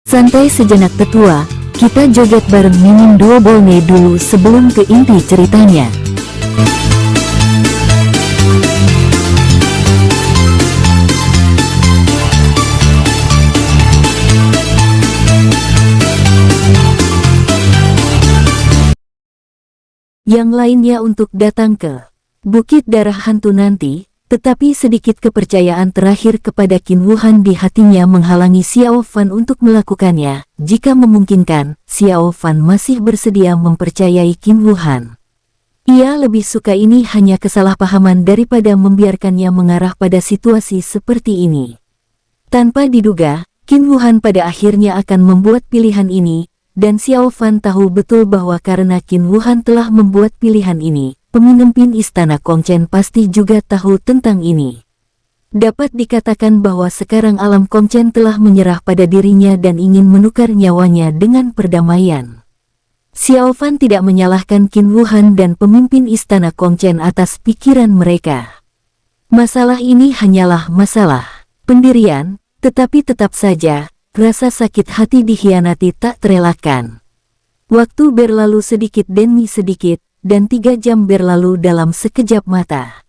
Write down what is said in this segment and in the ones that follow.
Santai sejenak tetua, kita joget bareng Mimin Duo Bolne dulu sebelum ke inti ceritanya. Yang lainnya untuk datang ke Bukit Darah Hantu nanti. Tetapi sedikit kepercayaan terakhir kepada Qin Wuhan di hatinya menghalangi Xiao Fan untuk melakukannya. Jika memungkinkan, Xiao Fan masih bersedia mempercayai Qin Wuhan. Ia lebih suka ini hanya kesalahpahaman daripada membiarkannya mengarah pada situasi seperti ini. Tanpa diduga, Qin Wuhan pada akhirnya akan membuat pilihan ini, dan Xiao Fan tahu betul bahwa karena Qin Wuhan telah membuat pilihan ini, pemimpin istana Kongchen pasti juga tahu tentang ini. Dapat dikatakan bahwa sekarang alam Kongchen telah menyerah pada dirinya dan ingin menukar nyawanya dengan perdamaian. Xiao Fan tidak menyalahkan Qin Wuhan dan pemimpin istana Kongchen atas pikiran mereka. Masalah ini hanyalah masalah pendirian, tetapi tetap saja, rasa sakit hati dikhianati tak terelakkan. Waktu berlalu sedikit demi sedikit, dan 3 jam berlalu dalam sekejap mata.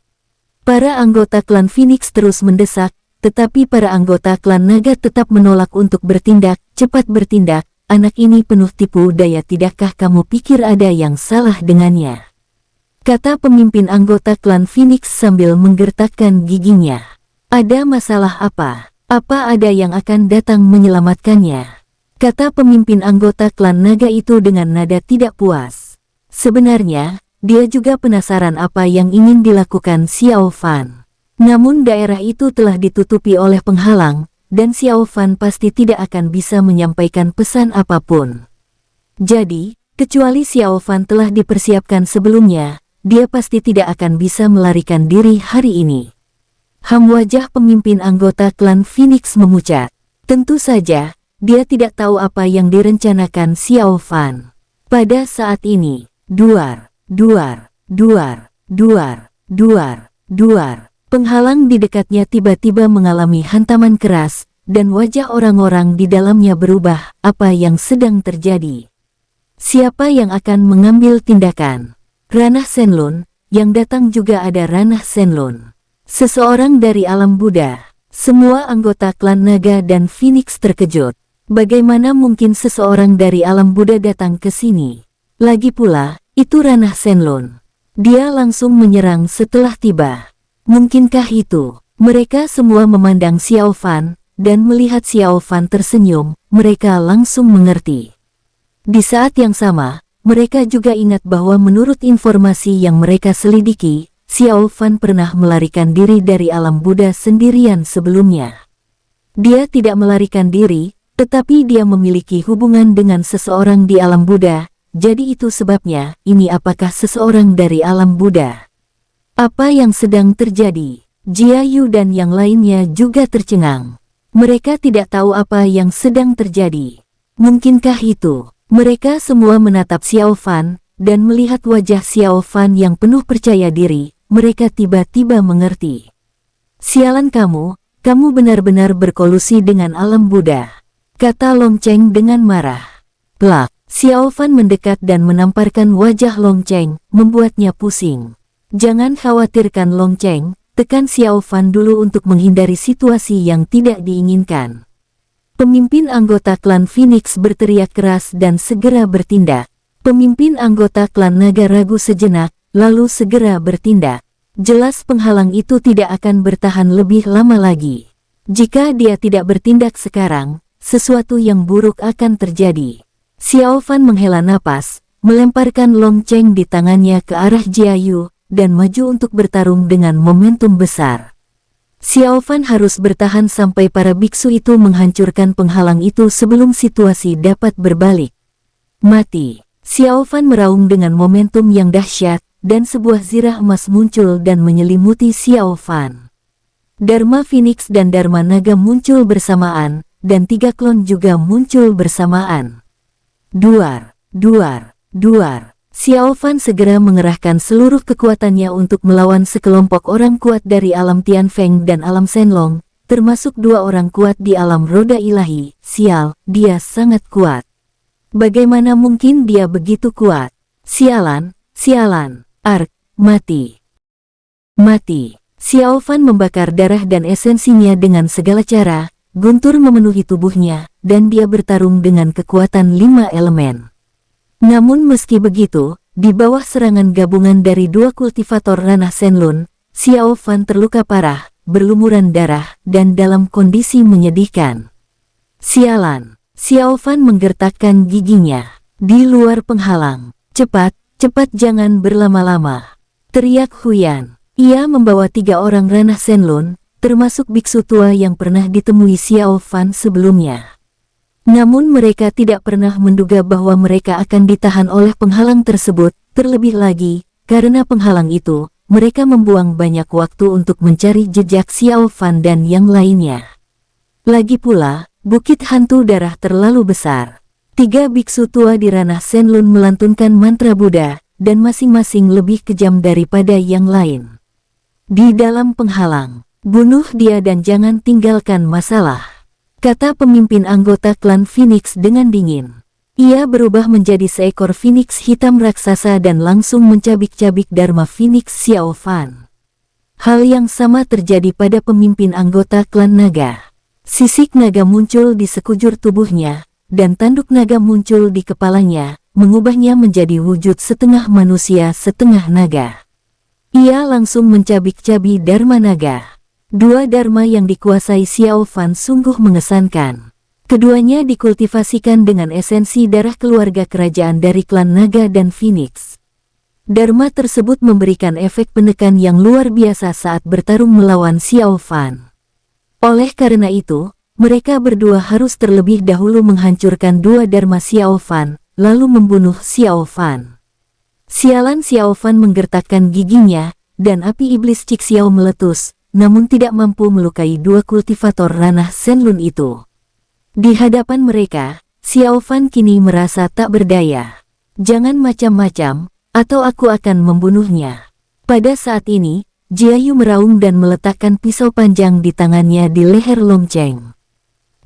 Para anggota klan Phoenix terus mendesak, tetapi para anggota klan Naga tetap menolak untuk bertindak. Cepat bertindak, anak ini penuh tipu daya, tidakkah kamu pikir ada yang salah dengannya? Kata pemimpin anggota klan Phoenix sambil menggertakkan giginya. Ada masalah apa? Apa ada yang akan datang menyelamatkannya? Kata pemimpin anggota klan Naga itu dengan nada tidak puas. Sebenarnya, dia juga penasaran apa yang ingin dilakukan Xiao Fan. Namun daerah itu telah ditutupi oleh penghalang, dan Xiao Fan pasti tidak akan bisa menyampaikan pesan apapun. Jadi, kecuali Xiao Fan telah dipersiapkan sebelumnya, dia pasti tidak akan bisa melarikan diri hari ini. Wajah pemimpin anggota klan Phoenix memucat. Tentu saja, dia tidak tahu apa yang direncanakan Xiao Fan. Pada saat ini, duar, duar, duar, duar, duar, duar. Penghalang di dekatnya tiba-tiba mengalami hantaman keras, dan wajah orang-orang di dalamnya berubah. Apa yang sedang terjadi? Siapa yang akan mengambil tindakan? Ranah Shenlong, yang datang juga ada Ranah Shenlong. Seseorang dari alam Buddha. Semua anggota klan Naga dan Phoenix terkejut. Bagaimana mungkin seseorang dari alam Buddha datang ke sini? Lagi pula, itu Ranah Shenlong. Dia langsung menyerang setelah tiba. Mungkinkah itu? Mereka semua memandang Xiao Fan, dan melihat Xiao Fan tersenyum, mereka langsung mengerti. Di saat yang sama, mereka juga ingat bahwa menurut informasi yang mereka selidiki, Xiao Fan pernah melarikan diri dari alam Buddha sendirian sebelumnya. Dia tidak melarikan diri, tetapi dia memiliki hubungan dengan seseorang di alam Buddha. Jadi itu sebabnya, ini apakah seseorang dari alam Buddha? Apa yang sedang terjadi? Jia Yu dan yang lainnya juga tercengang. Mereka tidak tahu apa yang sedang terjadi. Mungkinkah itu? Mereka semua menatap Xiao Fan, dan melihat wajah Xiao Fan yang penuh percaya diri, mereka tiba-tiba mengerti. Sialan kamu benar-benar berkolusi dengan alam Buddha, kata Long Cheng dengan marah. Plak. Xiao Fan mendekat dan menamparkan wajah Long Cheng, membuatnya pusing. Jangan khawatirkan Long Cheng, tekan Xiao Fan dulu untuk menghindari situasi yang tidak diinginkan. Pemimpin anggota klan Phoenix berteriak keras dan segera bertindak. Pemimpin anggota klan Naga ragu sejenak, lalu segera bertindak. Jelas penghalang itu tidak akan bertahan lebih lama lagi. Jika dia tidak bertindak sekarang, sesuatu yang buruk akan terjadi. Xiao Fan menghela napas, melemparkan Long Cheng di tangannya ke arah Jia Yu, dan maju untuk bertarung dengan momentum besar. Xiao Fan harus bertahan sampai para biksu itu menghancurkan penghalang itu sebelum situasi dapat berbalik. Mati. Xiao Fan meraung dengan momentum yang dahsyat, dan sebuah zirah emas muncul dan menyelimuti Xiao Fan. Dharma Phoenix dan Dharma Naga muncul bersamaan, dan 3 klon juga muncul bersamaan. Duar, duar, duar. Xiao Fan segera mengerahkan seluruh kekuatannya untuk melawan sekelompok orang kuat dari alam Tianfeng dan alam Shenlong. termasuk 2 orang kuat di alam roda ilahi. Sial, dia sangat kuat. Bagaimana mungkin dia begitu kuat? Sialan, sialan, Ark, mati. Mati. Xiao Fan membakar darah dan esensinya dengan segala cara, guntur memenuhi tubuhnya, dan dia bertarung dengan kekuatan 5 elemen. Namun meski begitu, di bawah serangan gabungan dari 2 kultivator ranah Shenlun, Xiao Fan terluka parah, berlumuran darah, dan dalam kondisi menyedihkan. Sialan. Xiao Fan menggertakkan giginya. Di luar penghalang. Cepat, cepat jangan berlama-lama. Teriak Huyan. Ia membawa 3 orang ranah Shenlun, termasuk biksu tua yang pernah ditemui Xiao Fan sebelumnya. Namun mereka tidak pernah menduga bahwa mereka akan ditahan oleh penghalang tersebut, terlebih lagi, karena penghalang itu, mereka membuang banyak waktu untuk mencari jejak Xiao Fan dan yang lainnya. Lagi pula, bukit hantu darah terlalu besar. 3 biksu tua di ranah Shenlun melantunkan mantra Buddha, dan masing-masing lebih kejam daripada yang lain. Di dalam penghalang, bunuh dia dan jangan tinggalkan masalah, kata pemimpin anggota klan Phoenix dengan dingin. Ia berubah menjadi seekor Phoenix hitam raksasa dan langsung mencabik-cabik Dharma Phoenix Xiao Fan. Hal yang sama terjadi pada pemimpin anggota klan naga. Sisik naga muncul di sekujur tubuhnya, dan tanduk naga muncul di kepalanya, mengubahnya menjadi wujud setengah manusia setengah naga. Ia langsung mencabik-cabi Dharma naga. 2 Dharma yang dikuasai Xiao Fan sungguh mengesankan. Keduanya dikultivasikan dengan esensi darah keluarga kerajaan dari klan naga dan Phoenix. Dharma tersebut memberikan efek penekan yang luar biasa saat bertarung melawan Xiao Fan. Oleh karena itu, mereka berdua harus terlebih dahulu menghancurkan 2 Dharma Xiao Fan, lalu membunuh Xiao Fan. Sialan Xiao Fan menggertakkan giginya, dan api iblis Cik Xiao meletus, namun tidak mampu melukai 2 kultivator ranah Shenlun itu. Di hadapan mereka, Xiao Fan kini merasa tak berdaya. Jangan macam-macam, atau aku akan membunuhnya. Pada saat ini, Jiayu meraung dan meletakkan pisau panjang di tangannya di leher Long Cheng.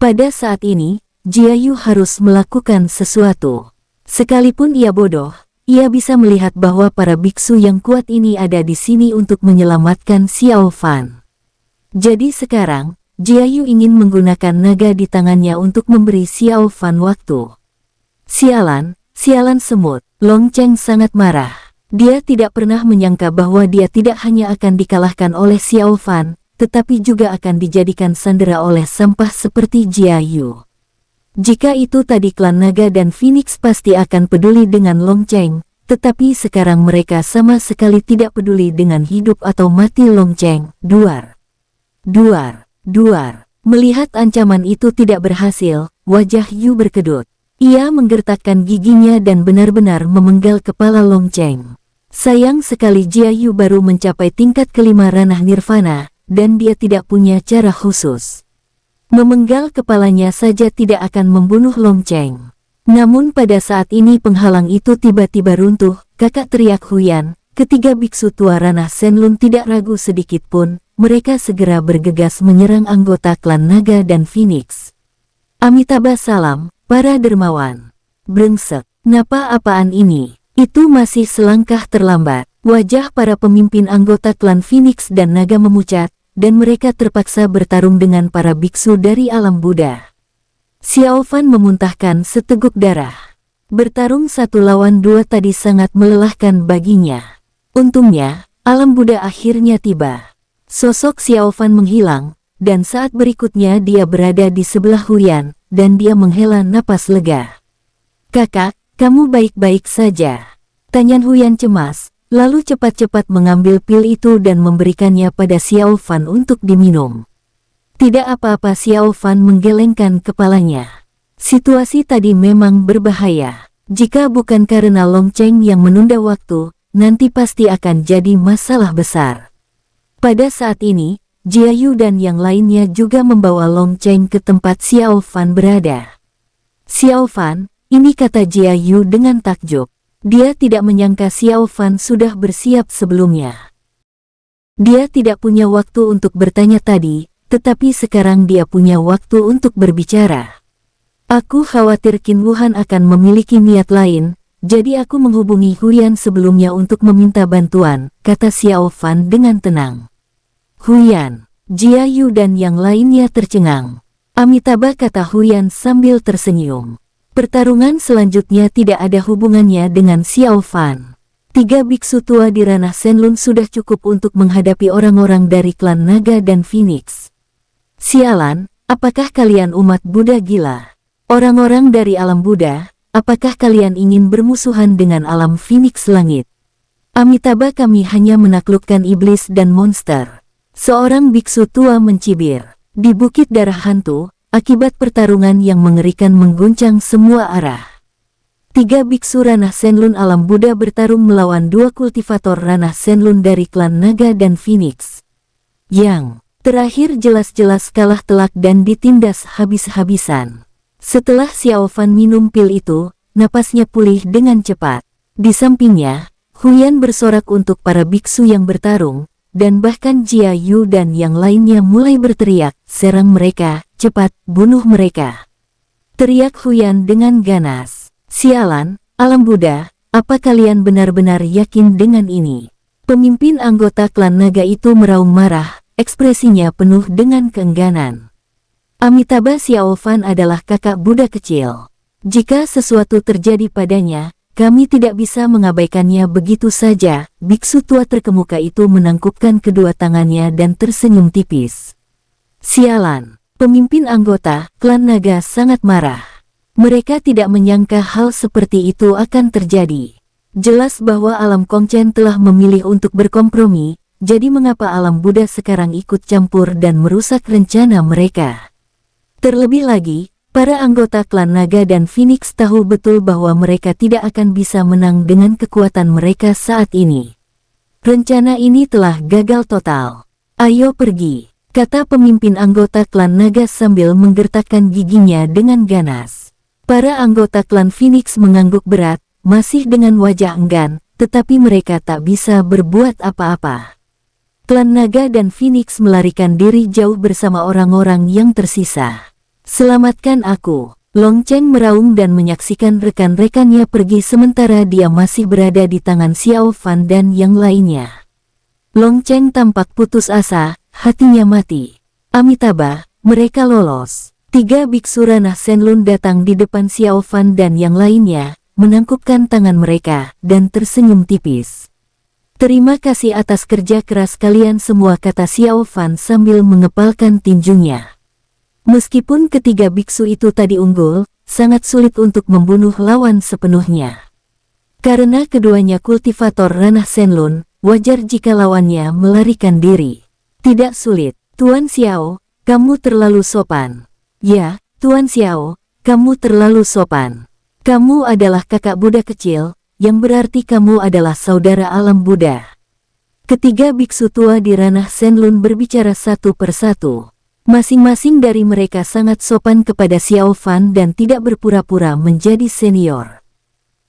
Pada saat ini, Jiayu harus melakukan sesuatu. Sekalipun ia bodoh, ia bisa melihat bahwa para biksu yang kuat ini ada di sini untuk menyelamatkan Xiao Fan. Jadi sekarang, Jiayu ingin menggunakan naga di tangannya untuk memberi Xiao Fan waktu. Sialan, sialan semut. Long Cheng sangat marah. Dia tidak pernah menyangka bahwa dia tidak hanya akan dikalahkan oleh Xiao Fan, tetapi juga akan dijadikan sandera oleh sampah seperti Jiayu. Jika itu tadi klan naga dan Phoenix pasti akan peduli dengan Long Cheng, tetapi sekarang mereka sama sekali tidak peduli dengan hidup atau mati Long Cheng. Duar. Duar. Duar. Melihat ancaman itu tidak berhasil, wajah Yu berkedut. Ia menggertakkan giginya dan benar-benar memenggal kepala Long Cheng. Sayang sekali Jiayu baru mencapai tingkat kelima ranah nirvana, dan dia tidak punya cara khusus. Memenggal kepalanya saja tidak akan membunuh Long Cheng. Namun pada saat ini penghalang itu tiba-tiba runtuh, kakak teriak Huyan. Ketiga biksu tua ranah Shenlun tidak ragu sedikit pun, mereka segera bergegas menyerang anggota klan naga dan Phoenix. Amitabha salam, para dermawan. Brengsek, napa-apaan ini? Itu masih selangkah terlambat. Wajah para pemimpin anggota klan Phoenix dan naga memucat, dan mereka terpaksa bertarung dengan para biksu dari alam Buddha. Xiao Fan memuntahkan seteguk darah. Bertarung 1 lawan 2 tadi sangat melelahkan baginya. Untungnya, alam Buddha akhirnya tiba. Sosok Xiao Fan menghilang, dan saat berikutnya dia berada di sebelah Huyan, dan dia menghela napas lega. "Kakak, kamu baik-baik saja?" Tanya Huyan cemas. Lalu cepat-cepat mengambil pil itu dan memberikannya pada Xiao Fan untuk diminum. Tidak apa-apa, Xiao Fan menggelengkan kepalanya. Situasi tadi memang berbahaya. Jika bukan karena Long Cheng yang menunda waktu, nanti pasti akan jadi masalah besar. Pada saat ini, Jiayu dan yang lainnya juga membawa Long Cheng ke tempat Xiao Fan berada. "Xiao Fan," ini kata Jiayu dengan takjub. Dia tidak menyangka Xiao Fan sudah bersiap sebelumnya. Dia tidak punya waktu untuk bertanya tadi, tetapi sekarang dia punya waktu untuk berbicara. Aku khawatir Qin Wuhan akan memiliki niat lain, jadi aku menghubungi Huyan sebelumnya untuk meminta bantuan, kata Xiao Fan dengan tenang. Huyan, Jia Yu dan yang lainnya tercengang. Amitabha, kata Huyan sambil tersenyum. Pertarungan selanjutnya tidak ada hubungannya dengan Xiao Fan. 3 biksu tua di ranah Shenlun sudah cukup untuk menghadapi orang-orang dari klan Naga dan Phoenix. Sialan, apakah kalian umat Buddha gila? Orang-orang dari alam Buddha, apakah kalian ingin bermusuhan dengan alam Phoenix langit? Amitabha, kami hanya menaklukkan iblis dan monster. Seorang biksu tua mencibir. Di Bukit Darah Hantu, akibat pertarungan yang mengerikan mengguncang semua arah. 3 biksu ranah Shenlun alam Buddha bertarung melawan 2 kultivator ranah Shenlun dari klan Naga dan Phoenix. Yang terakhir jelas-jelas kalah telak dan ditindas habis-habisan. Setelah Xiao Fan minum pil itu, napasnya pulih dengan cepat. Di sampingnya, Huyan bersorak untuk para biksu yang bertarung, dan bahkan Jia Yu dan yang lainnya mulai berteriak, serang mereka, cepat, bunuh mereka. Teriak Huyan dengan ganas. Sialan, alam Buddha, apa kalian benar-benar yakin dengan ini? Pemimpin anggota klan Naga itu meraung marah, ekspresinya penuh dengan keengganan. Amitabha, Xiao Fan adalah kakak Buddha kecil. Jika sesuatu terjadi padanya, kami tidak bisa mengabaikannya begitu saja. Biksu tua terkemuka itu menangkupkan kedua tangannya dan tersenyum tipis. Sialan, pemimpin anggota klan Naga sangat marah. Mereka tidak menyangka hal seperti itu akan terjadi. Jelas bahwa alam Kongchen telah memilih untuk berkompromi, jadi mengapa alam Buddha sekarang ikut campur dan merusak rencana mereka? Terlebih lagi, para anggota klan Naga dan Phoenix tahu betul bahwa mereka tidak akan bisa menang dengan kekuatan mereka saat ini. Rencana ini telah gagal total. Ayo pergi, kata pemimpin anggota klan Naga sambil menggertakkan giginya dengan ganas. Para anggota klan Phoenix mengangguk berat, masih dengan wajah enggan, tetapi mereka tak bisa berbuat apa-apa. Klan Naga dan Phoenix melarikan diri jauh bersama orang-orang yang tersisa. Selamatkan aku. Long Cheng meraung dan menyaksikan rekan-rekannya pergi sementara dia masih berada di tangan Xiao Fan dan yang lainnya. Long Cheng tampak putus asa, hatinya mati. Amitabha, mereka lolos. 3 biksu ranah Shenlun datang di depan Xiao Fan dan yang lainnya, menangkupkan tangan mereka, dan tersenyum tipis. Terima kasih atas kerja keras kalian semua, kata Xiao Fan sambil mengepalkan tinjunya. Meskipun ketiga biksu itu tadi unggul, sangat sulit untuk membunuh lawan sepenuhnya. Karena keduanya kultivator ranah Shenlun, wajar jika lawannya melarikan diri. Tidak sulit, Tuan Xiao, kamu terlalu sopan. Ya, Tuan Xiao, kamu terlalu sopan. Kamu adalah kakak Buddha kecil, yang berarti kamu adalah saudara alam Buddha. Ketiga biksu tua di ranah Shenlun berbicara satu persatu. Masing-masing dari mereka sangat sopan kepada Xiao Fan dan tidak berpura-pura menjadi senior.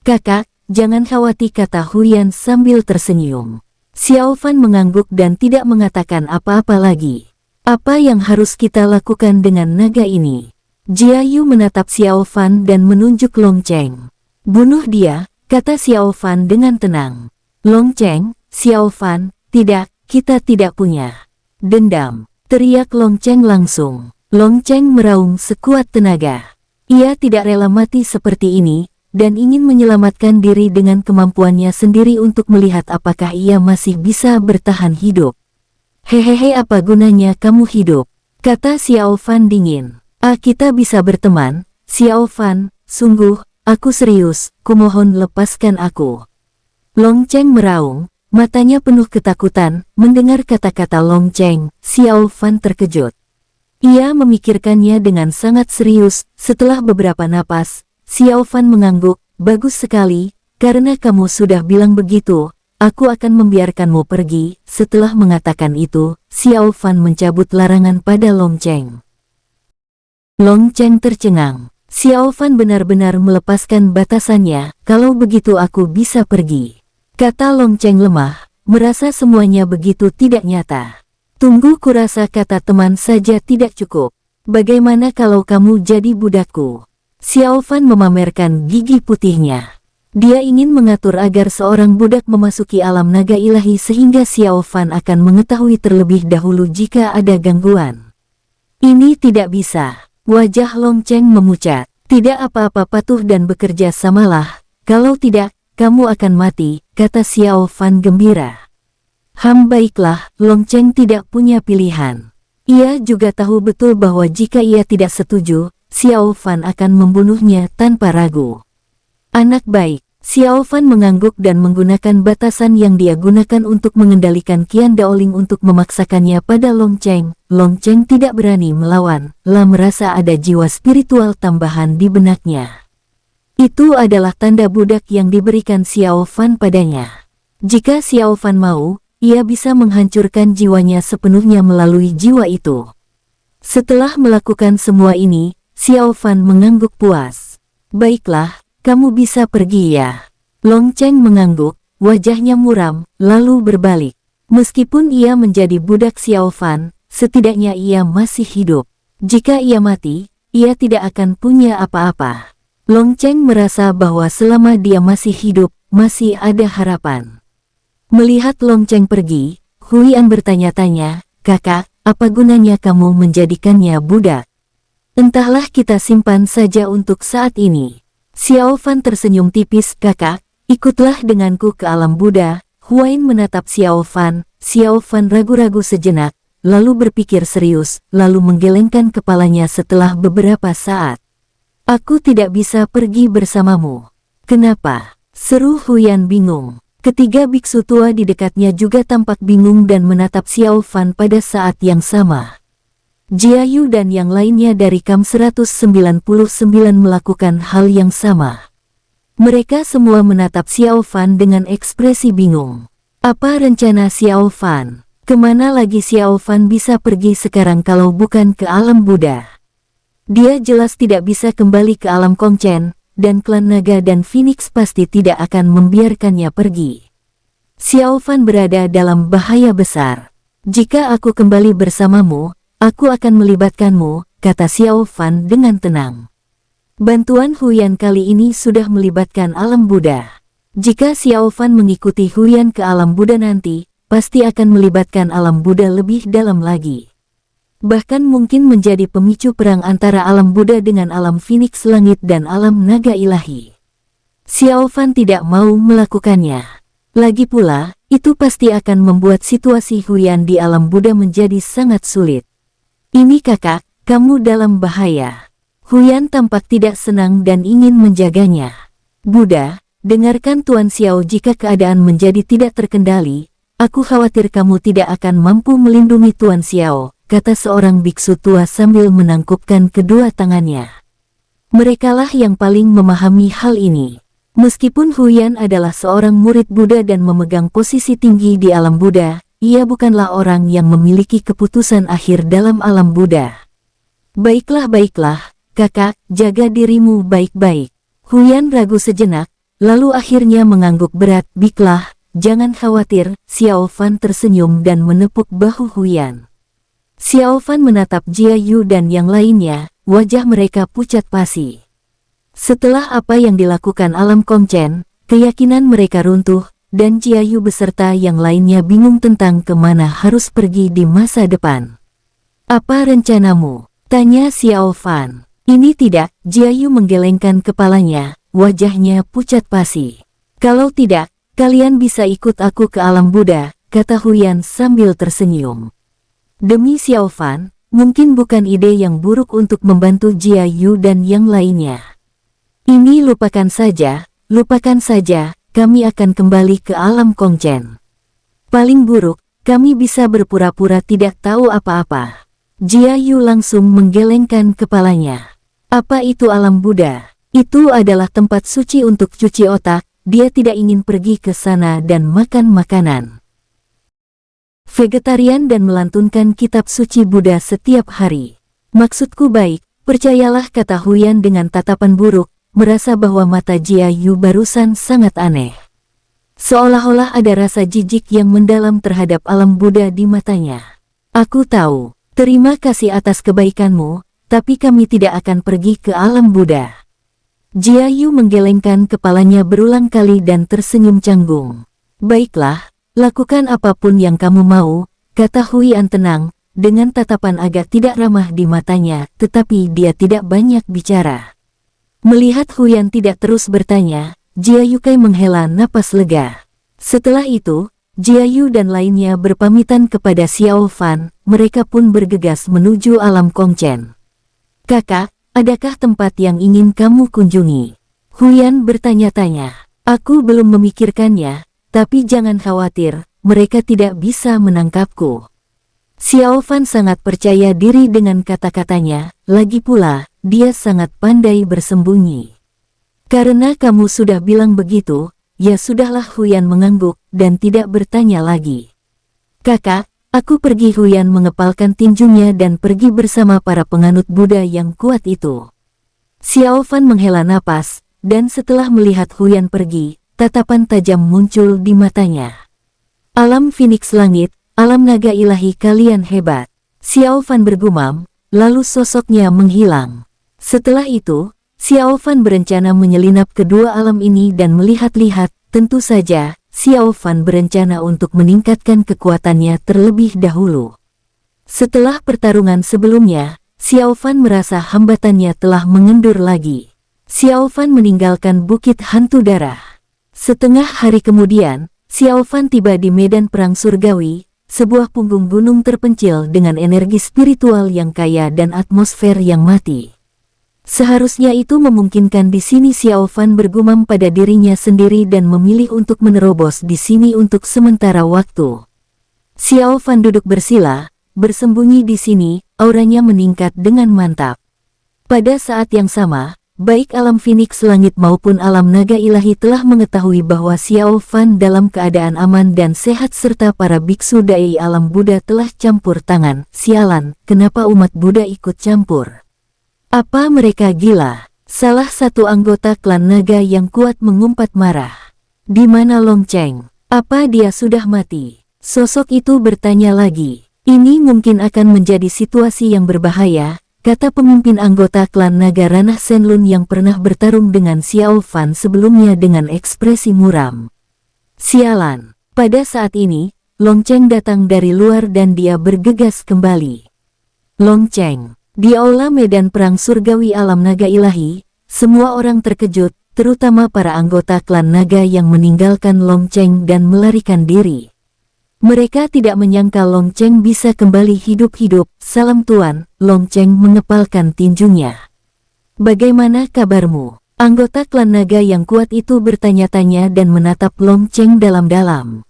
Kakak, jangan khawatir, kata Huyan sambil tersenyum. Xiao Fan mengangguk dan tidak mengatakan apa-apa lagi. Apa yang harus kita lakukan dengan naga ini? Jia Yu menatap Xiao Fan dan menunjuk Long Cheng. Bunuh dia, kata Xiao Fan dengan tenang. Long Cheng, Xiao Fan, tidak, kita tidak punya dendam. Teriak Long Cheng langsung. Long Cheng meraung sekuat tenaga. Ia tidak rela mati seperti ini, dan ingin menyelamatkan diri dengan kemampuannya sendiri untuk melihat apakah ia masih bisa bertahan hidup. Hehehe, apa gunanya kamu hidup? Kata Xiao Fan dingin. Kita bisa berteman, Xiao Fan, sungguh, aku serius, kumohon lepaskan aku. Long Cheng meraung. Matanya penuh ketakutan, mendengar kata-kata Long Cheng, Xiao Fan terkejut. Ia memikirkannya dengan sangat serius, setelah beberapa napas, Xiao Fan mengangguk, bagus sekali, karena kamu sudah bilang begitu, aku akan membiarkanmu pergi. Setelah mengatakan itu, Xiao Fan mencabut larangan pada Long Cheng. Long Cheng tercengang, Xiao Fan benar-benar melepaskan batasannya, kalau begitu aku bisa pergi. Kata Long Cheng lemah, merasa semuanya begitu tidak nyata. Tunggu, kurasa kata teman saja tidak cukup. Bagaimana kalau kamu jadi budakku? Xiao Fan memamerkan gigi putihnya. Dia ingin mengatur agar seorang budak memasuki alam naga ilahi sehingga Xiao Fan akan mengetahui terlebih dahulu jika ada gangguan. Ini tidak bisa. Wajah Long Cheng memucat. Tidak apa-apa, patuh dan bekerja samalah. Kalau tidak, kamu akan mati, kata Xiao Fan gembira. Baiklah, Long Cheng tidak punya pilihan. Ia juga tahu betul bahwa jika ia tidak setuju, Xiao Fan akan membunuhnya tanpa ragu. Anak baik, Xiao Fan mengangguk dan menggunakan batasan yang dia gunakan untuk mengendalikan Qian Daoling untuk memaksakannya pada Long Cheng. Long Cheng tidak berani melawan, merasa ada jiwa spiritual tambahan di benaknya. Itu adalah tanda budak yang diberikan Xiao Fan padanya. Jika Xiao Fan mau, ia bisa menghancurkan jiwanya sepenuhnya melalui jiwa itu. Setelah melakukan semua ini, Xiao Fan mengangguk puas. Baiklah, kamu bisa pergi ya. Long Cheng mengangguk, wajahnya muram, lalu berbalik. Meskipun ia menjadi budak Xiao Fan, setidaknya ia masih hidup. Jika ia mati, ia tidak akan punya apa-apa. Long Cheng merasa bahwa selama dia masih hidup, masih ada harapan. Melihat Long Cheng pergi, Huyan bertanya-tanya, kakak, apa gunanya kamu menjadikannya budak? Entahlah, kita simpan saja untuk saat ini. Xiao Fan tersenyum tipis, kakak, ikutlah denganku ke alam Buddha. Huyan menatap Xiao Fan ragu-ragu sejenak, lalu berpikir serius, lalu menggelengkan kepalanya setelah beberapa saat. Aku tidak bisa pergi bersamamu. Kenapa? Seru Huyan bingung. Ketiga biksu tua di dekatnya juga tampak bingung dan menatap Xiao Fan pada saat yang sama. Jia Yu dan yang lainnya dari KAM 199 melakukan hal yang sama. Mereka semua menatap Xiao Fan dengan ekspresi bingung. Apa rencana Xiao Fan? Kemana lagi Xiao Fan bisa pergi sekarang kalau bukan ke alam Buddha? Dia jelas tidak bisa kembali ke alam Kong Chen, dan klan naga dan Phoenix pasti tidak akan membiarkannya pergi. Xiao Fan berada dalam bahaya besar. Jika aku kembali bersamamu, aku akan melibatkanmu, kata Xiao Fan dengan tenang. Bantuan Huyan kali ini sudah melibatkan alam Buddha. Jika Xiao Fan mengikuti Huyan ke alam Buddha nanti, pasti akan melibatkan alam Buddha lebih dalam lagi. Bahkan mungkin menjadi pemicu perang antara alam Buddha dengan alam Phoenix Langit dan alam naga ilahi. Xiao Fan tidak mau melakukannya. Lagi pula, itu pasti akan membuat situasi Huyan di alam Buddha menjadi sangat sulit. Ini kakak, kamu dalam bahaya. Huyan tampak tidak senang dan ingin menjaganya. Buddha, dengarkan Tuan Xiao, jika keadaan menjadi tidak terkendali, aku khawatir kamu tidak akan mampu melindungi Tuan Xiao, kata seorang biksu tua sambil menangkupkan kedua tangannya. Merekalah yang paling memahami hal ini. Meskipun Huyan adalah seorang murid Buddha dan memegang posisi tinggi di alam Buddha, ia bukanlah orang yang memiliki keputusan akhir dalam alam Buddha. Baiklah, kakak, jaga dirimu baik-baik. Huyan ragu sejenak, lalu akhirnya mengangguk berat. Baiklah, jangan khawatir. Xiao Fan tersenyum dan menepuk bahu Huyan. Xiao Fan menatap Jia Yu dan yang lainnya, wajah mereka pucat pasi. Setelah apa yang dilakukan alam Kong Chen, keyakinan mereka runtuh, dan Jia Yu beserta yang lainnya bingung tentang kemana harus pergi di masa depan. Apa rencanamu? Tanya Xiao Fan. Ini tidak, Jia Yu menggelengkan kepalanya, wajahnya pucat pasi. Kalau tidak, kalian bisa ikut aku ke alam Buddha, kata Huyan sambil tersenyum. Demi Xiao Fan, mungkin bukan ide yang buruk untuk membantu Jia Yu dan yang lainnya. Ini lupakan saja, kami akan kembali ke alam Kong Chen. Paling buruk, kami bisa berpura-pura tidak tahu apa-apa. Jia Yu langsung menggelengkan kepalanya. Apa itu alam Buddha? Itu adalah tempat suci untuk cuci otak, dia tidak ingin pergi ke sana dan makan makanan vegetarian dan melantunkan kitab suci Buddha setiap hari. Maksudku baik, percayalah, kata Huyan dengan tatapan buruk, merasa bahwa mata Jia Yu barusan sangat aneh. Seolah-olah ada rasa jijik yang mendalam terhadap alam Buddha di matanya. Aku tahu, terima kasih atas kebaikanmu, tapi kami tidak akan pergi ke alam Buddha. Jia Yu menggelengkan kepalanya berulang kali dan tersenyum canggung. Baiklah, lakukan apapun yang kamu mau, kata Huyan tenang, dengan tatapan agak tidak ramah di matanya, tetapi dia tidak banyak bicara. Melihat Huyan tidak terus bertanya, Jia Yukai menghela napas lega. Setelah itu, Jia Yu dan lainnya berpamitan kepada Xiao Fan, mereka pun bergegas menuju alam Kongchen. Kakak, adakah tempat yang ingin kamu kunjungi? Huyan bertanya-tanya. Aku belum memikirkannya, tapi jangan khawatir, mereka tidak bisa menangkapku. Xiao Fan sangat percaya diri dengan kata-katanya, lagi pula, dia sangat pandai bersembunyi. Karena kamu sudah bilang begitu, ya sudahlah. Huyan mengangguk, dan tidak bertanya lagi. Kakak, aku pergi. Huyan mengepalkan tinjunya dan pergi bersama para penganut Buddha yang kuat itu. Xiao Fan menghela napas, dan setelah melihat Huyan pergi, tatapan tajam muncul di matanya. Alam Phoenix Langit, alam naga ilahi, kalian hebat. Xiao Fan bergumam, lalu sosoknya menghilang. Setelah itu, Xiao Fan berencana menyelinap kedua alam ini dan melihat-lihat. Tentu saja, Xiao Fan berencana untuk meningkatkan kekuatannya terlebih dahulu. Setelah pertarungan sebelumnya, Xiao Fan merasa hambatannya telah mengendur lagi. Xiao Fan meninggalkan Bukit Hantu Darah. Setengah hari kemudian, Xiao Fan tiba di medan perang surgawi, sebuah punggung gunung terpencil dengan energi spiritual yang kaya dan atmosfer yang mati. Seharusnya itu memungkinkan di sini. Xiao Fan bergumam pada dirinya sendiri dan memilih untuk menerobos di sini untuk sementara waktu. Xiao Fan duduk bersila, bersembunyi di sini, auranya meningkat dengan mantap. Pada saat yang sama, baik alam Phoenix Langit maupun alam naga ilahi telah mengetahui bahwa Xiao Fan dalam keadaan aman dan sehat serta para biksu dai alam Buddha telah campur tangan. Sialan, kenapa umat Buddha ikut campur? Apa mereka gila? Salah satu anggota klan naga yang kuat mengumpat marah. Di mana Long Cheng? Apa dia sudah mati? Sosok itu bertanya lagi. Ini mungkin akan menjadi situasi yang berbahaya, kata pemimpin anggota klan naga Ranah Shenlun yang pernah bertarung dengan Xiao Fan sebelumnya dengan ekspresi muram. Sialan, pada saat ini, Long Cheng datang dari luar dan dia bergegas kembali. Long Cheng. Di aula medan perang surgawi alam naga ilahi, semua orang terkejut, terutama para anggota klan naga yang meninggalkan Long Cheng dan melarikan diri. Mereka tidak menyangka Long Cheng bisa kembali hidup-hidup. Salam tuan, Long Cheng mengepalkan tinjunya. Bagaimana kabarmu? Anggota klan naga yang kuat itu bertanya-tanya dan menatap Long Cheng dalam-dalam.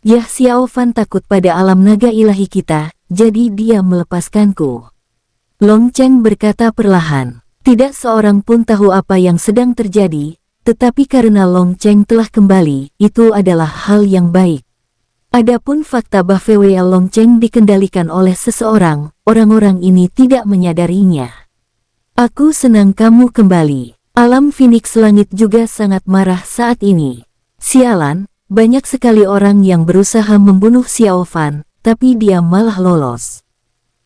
Yah, Xiao Fan takut pada alam naga ilahi kita, jadi dia melepaskanku. Long Cheng berkata perlahan. Tidak seorang pun tahu apa yang sedang terjadi, tetapi karena Long Cheng telah kembali, itu adalah hal yang baik. Adapun fakta bahwa Long Cheng dikendalikan oleh seseorang, orang-orang ini tidak menyadarinya. Aku senang kamu kembali. Alam Phoenix Langit juga sangat marah saat ini. Sialan, banyak sekali orang yang berusaha membunuh Xiao Fan, tapi dia malah lolos.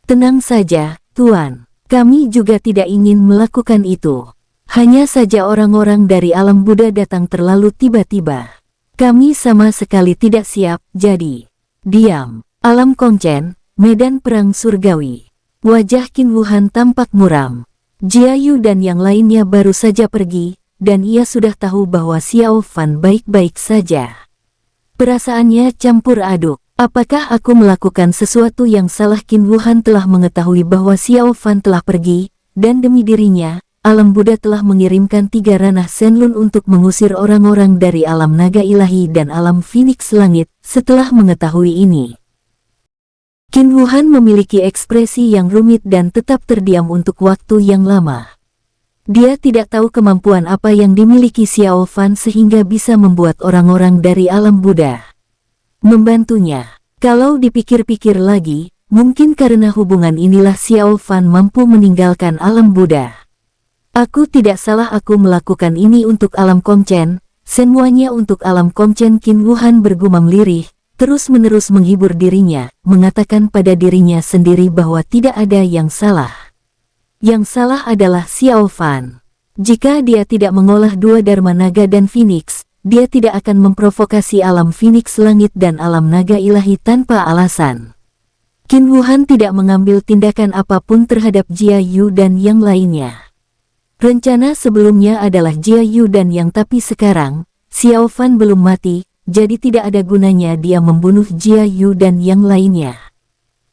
Tenang saja, Tuan, kami juga tidak ingin melakukan itu. Hanya saja orang-orang dari alam Buddha datang terlalu tiba-tiba. Kami sama sekali tidak siap, jadi diam. Alam Kongchen, medan perang surgawi. Wajah Qin Wuhan tampak muram. Jia Yu dan yang lainnya baru saja pergi, dan ia sudah tahu bahwa Xiao Fan baik-baik saja. Perasaannya campur aduk. Apakah aku melakukan sesuatu yang salah? Qin Wuhan telah mengetahui bahwa Xiao Fan telah pergi, dan demi dirinya, alam Buddha telah mengirimkan 3 ranah Shenlun untuk mengusir orang-orang dari alam naga ilahi dan alam Phoenix Langit. Setelah mengetahui ini, Qin Wuhan memiliki ekspresi yang rumit dan tetap terdiam untuk waktu yang lama. Dia tidak tahu kemampuan apa yang dimiliki Xiao Fan sehingga bisa membuat orang-orang dari alam Buddha membantunya. Kalau dipikir-pikir lagi, mungkin karena hubungan inilah Xiao Fan mampu meninggalkan alam Buddha. Aku tidak salah, aku melakukan ini untuk alam Kongchen, semuanya untuk alam Kongchen. Qin Wuhan bergumam lirih, terus-menerus menghibur dirinya, mengatakan pada dirinya sendiri bahwa tidak ada yang salah. Yang salah adalah Xiao Fan. Jika dia tidak mengolah dua Dharma Naga dan Phoenix, dia tidak akan memprovokasi alam Phoenix langit dan alam naga ilahi tanpa alasan. Qin Wuhan tidak mengambil tindakan apapun terhadap Jia Yu dan yang lainnya. Rencana sebelumnya adalah Jia Yu dan yang, tapi sekarang, Xiao Fan belum mati, jadi tidak ada gunanya dia membunuh Jia Yu dan yang lainnya.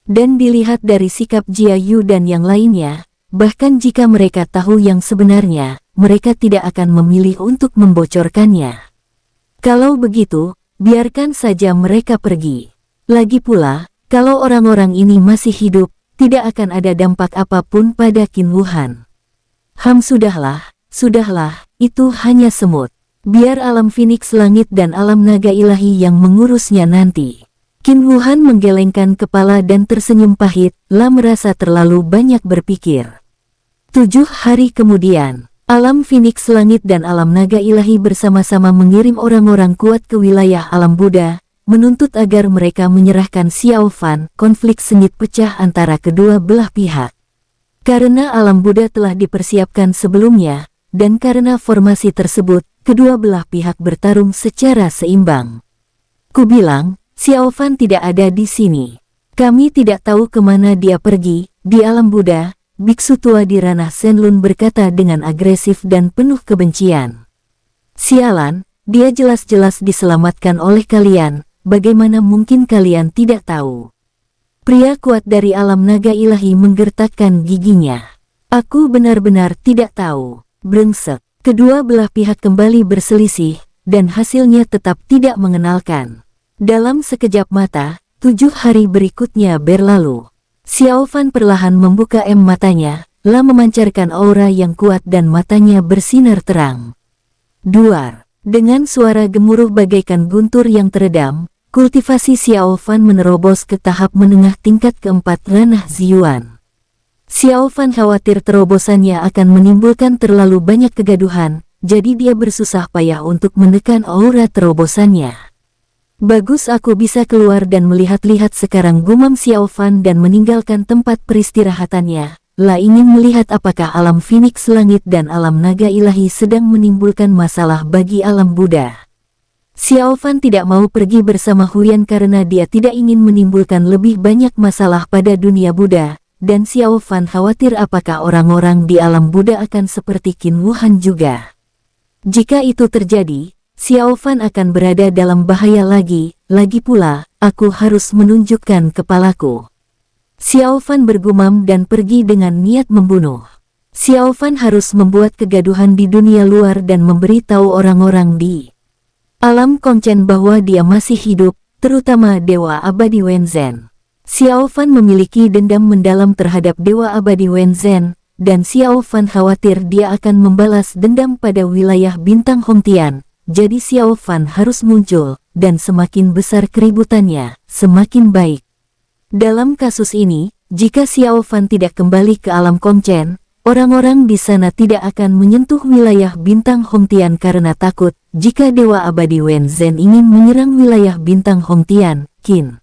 Dan dilihat dari sikap Jia Yu dan yang lainnya, bahkan jika mereka tahu yang sebenarnya, mereka tidak akan memilih untuk membocorkannya. Kalau begitu, biarkan saja mereka pergi. Lagi pula, kalau orang-orang ini masih hidup, tidak akan ada dampak apapun pada Qin Wuhan. Sudahlah, itu hanya semut. Biar alam Phoenix langit dan alam naga ilahi yang mengurusnya nanti. Qin Wuhan menggelengkan kepala dan tersenyum pahit, merasa terlalu banyak berpikir. 7 hari kemudian, alam Phoenix langit dan alam naga ilahi bersama-sama mengirim orang-orang kuat ke wilayah alam Buddha, menuntut agar mereka menyerahkan Xiao Fan. Konflik sengit pecah antara kedua belah pihak. Karena alam Buddha telah dipersiapkan sebelumnya, dan karena formasi tersebut, kedua belah pihak bertarung secara seimbang. Kubilang, Xiao Fan tidak ada di sini. Kami tidak tahu kemana dia pergi. Di alam Buddha, biksu tua di ranah Shenlun berkata dengan agresif dan penuh kebencian. Sialan, dia jelas-jelas diselamatkan oleh kalian, bagaimana mungkin kalian tidak tahu? Pria kuat dari alam naga ilahi menggertakkan giginya. Aku benar-benar tidak tahu, brengsek. Kedua belah pihak kembali berselisih, dan hasilnya tetap tidak mengenalkan. Dalam sekejap mata, 7 hari berikutnya berlalu. Xiao Fan perlahan membuka matanya, memancarkan aura yang kuat dan matanya bersinar terang. Duar. Dengan suara gemuruh bagaikan guntur yang teredam, kultivasi Xiao Fan menerobos ke tahap menengah tingkat keempat ranah Ziyuan. Xiao Fan khawatir terobosannya akan menimbulkan terlalu banyak kegaduhan, jadi dia bersusah payah untuk menekan aura terobosannya. Bagus, aku bisa keluar dan melihat-lihat sekarang, gumam Xiao Fan dan meninggalkan tempat peristirahatannya. Ingin melihat apakah alam Phoenix langit dan alam naga ilahi sedang menimbulkan masalah bagi alam Buddha. Xiao Fan tidak mau pergi bersama Huyan karena dia tidak ingin menimbulkan lebih banyak masalah pada dunia Buddha, dan Xiao Fan khawatir apakah orang-orang di alam Buddha akan seperti Qin Wuhan juga. Jika itu terjadi, Xiao Fan akan berada dalam bahaya lagi pula, aku harus menunjukkan kepalaku. Xiao Fan bergumam dan pergi dengan niat membunuh. Xiao Fan harus membuat kegaduhan di dunia luar dan memberitahu orang-orang di alam Kongchen bahwa dia masih hidup, terutama Dewa Abadi Wenzhen. Xiao Fan memiliki dendam mendalam terhadap Dewa Abadi Wenzhen, dan Xiao Fan khawatir dia akan membalas dendam pada wilayah bintang Hongtian. Jadi Xiao Fan harus muncul, dan semakin besar keributannya, semakin baik. Dalam kasus ini, jika Xiao Fan tidak kembali ke alam Kongchen, orang-orang di sana tidak akan menyentuh wilayah bintang Hongtian karena takut jika Dewa Abadi Wenzhen ingin menyerang wilayah bintang Hongtian. Qin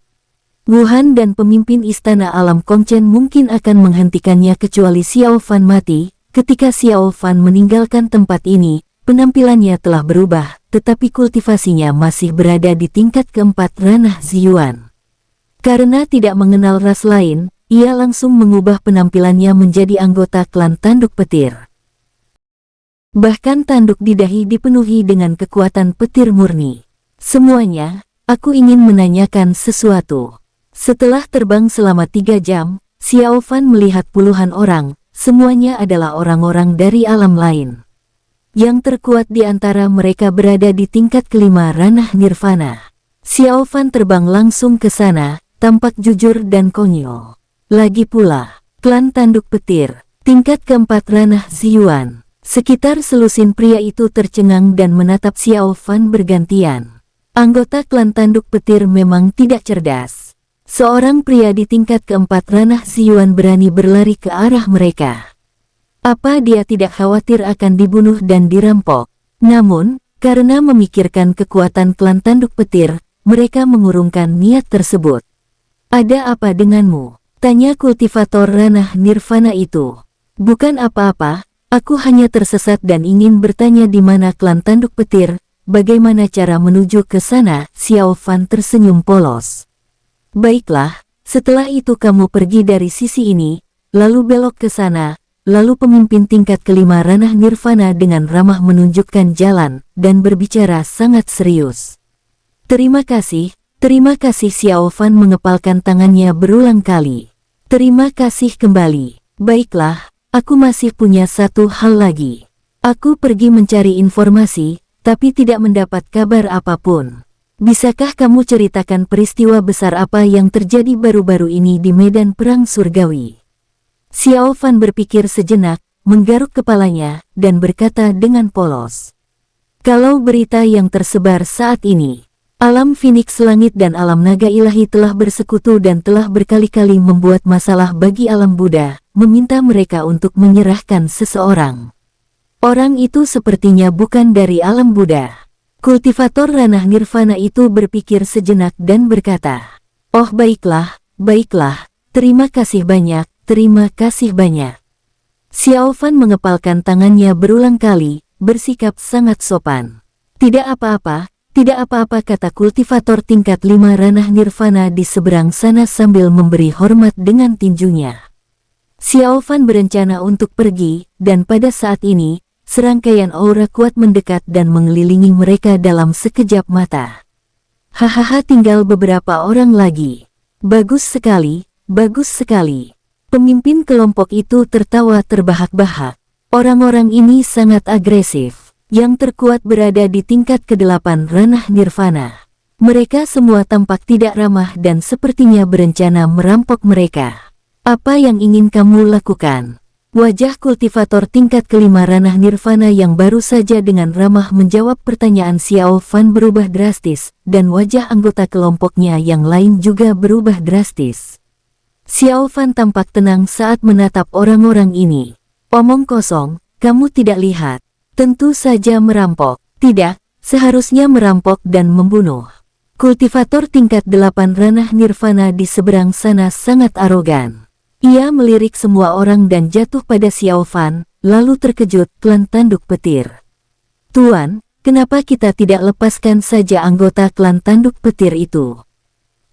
Wuhan dan pemimpin istana alam Kongchen mungkin akan menghentikannya kecuali Xiao Fan mati. Ketika Xiao Fan meninggalkan tempat ini, penampilannya telah berubah, tetapi kultivasinya masih berada di tingkat keempat ranah Ziyuan. Karena tidak mengenal ras lain, ia langsung mengubah penampilannya menjadi anggota klan tanduk petir. Bahkan tanduk di dahi dipenuhi dengan kekuatan petir murni. Semuanya, aku ingin menanyakan sesuatu. Setelah terbang selama 3 jam, Xiao Fan melihat puluhan orang, semuanya adalah orang-orang dari alam lain. Yang terkuat di antara mereka berada di tingkat kelima ranah nirvana. Xiao Fan terbang langsung ke sana, tampak jujur dan konyol. Lagi pula, klan tanduk petir, tingkat keempat ranah Ziyuan. Sekitar selusin pria itu tercengang dan menatap Xiao Fan bergantian. Anggota klan tanduk petir memang tidak cerdas. Seorang pria di tingkat keempat ranah Ziyuan berani berlari ke arah mereka. Apa dia tidak khawatir akan dibunuh dan dirampok? Namun, karena memikirkan kekuatan klan tanduk petir, mereka mengurungkan niat tersebut. Ada apa denganmu? Tanya kultivator ranah nirvana itu. Bukan apa-apa, aku hanya tersesat dan ingin bertanya di mana klan tanduk petir, bagaimana cara menuju ke sana? Xiao Fan tersenyum polos. Baiklah, setelah itu kamu pergi dari sisi ini, lalu belok ke sana. Lalu pemimpin tingkat kelima ranah nirvana dengan ramah menunjukkan jalan dan berbicara sangat serius. Terima kasih Xiao Fan mengepalkan tangannya berulang kali. Terima kasih kembali. Baiklah, aku masih punya satu hal lagi. Aku pergi mencari informasi, tapi tidak mendapat kabar apapun. Bisakah kamu ceritakan peristiwa besar apa yang terjadi baru-baru ini di medan perang surgawi? Xiao Fan berpikir sejenak, menggaruk kepalanya, dan berkata dengan polos. Kalau berita yang tersebar saat ini, alam Phoenix Langit dan alam naga ilahi telah bersekutu dan telah berkali-kali membuat masalah bagi alam Buddha, meminta mereka untuk menyerahkan seseorang. Orang itu sepertinya bukan dari alam Buddha. Kultivator ranah nirvana itu berpikir sejenak dan berkata, "Oh baiklah, terima kasih banyak. Terima kasih banyak." Xiao Fan mengepalkan tangannya berulang kali, bersikap sangat sopan. Tidak apa-apa, kata kultivator tingkat 5 ranah nirvana di seberang sana sambil memberi hormat dengan tinjunya. Xiao Fan berencana untuk pergi, dan pada saat ini, serangkaian aura kuat mendekat dan mengelilingi mereka dalam sekejap mata. Hahaha, tinggal beberapa orang lagi. Bagus sekali, bagus sekali. Pemimpin kelompok itu tertawa terbahak-bahak. Orang-orang ini sangat agresif. Yang terkuat berada di tingkat ke-8 ranah nirvana. Mereka semua tampak tidak ramah dan sepertinya berencana merampok mereka. Apa yang ingin kamu lakukan? Wajah kultivator tingkat ke-5 ranah nirvana yang baru saja dengan ramah menjawab pertanyaan Xiao Fan berubah drastis, dan wajah anggota kelompoknya yang lain juga berubah drastis. Xiao Fan tampak tenang saat menatap orang-orang ini. Omong kosong, kamu tidak lihat. Tentu saja merampok. Tidak, seharusnya merampok dan membunuh. Kultivator tingkat 8 ranah nirvana di seberang sana sangat arogan. Ia melirik semua orang dan jatuh pada Xiao Fan, lalu terkejut klan tanduk petir. Tuan, kenapa kita tidak lepaskan saja anggota klan tanduk petir itu?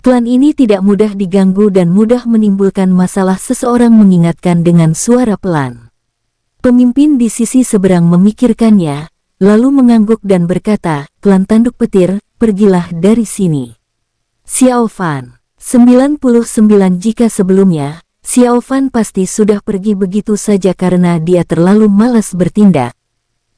Klan ini tidak mudah diganggu dan mudah menimbulkan masalah, seseorang mengingatkan dengan suara pelan. Pemimpin di sisi seberang memikirkannya, lalu mengangguk dan berkata, klan tanduk petir, pergilah dari sini. Xiao Fan, 99. Jika sebelumnya, Xiao Fan pasti sudah pergi begitu saja karena dia terlalu malas bertindak.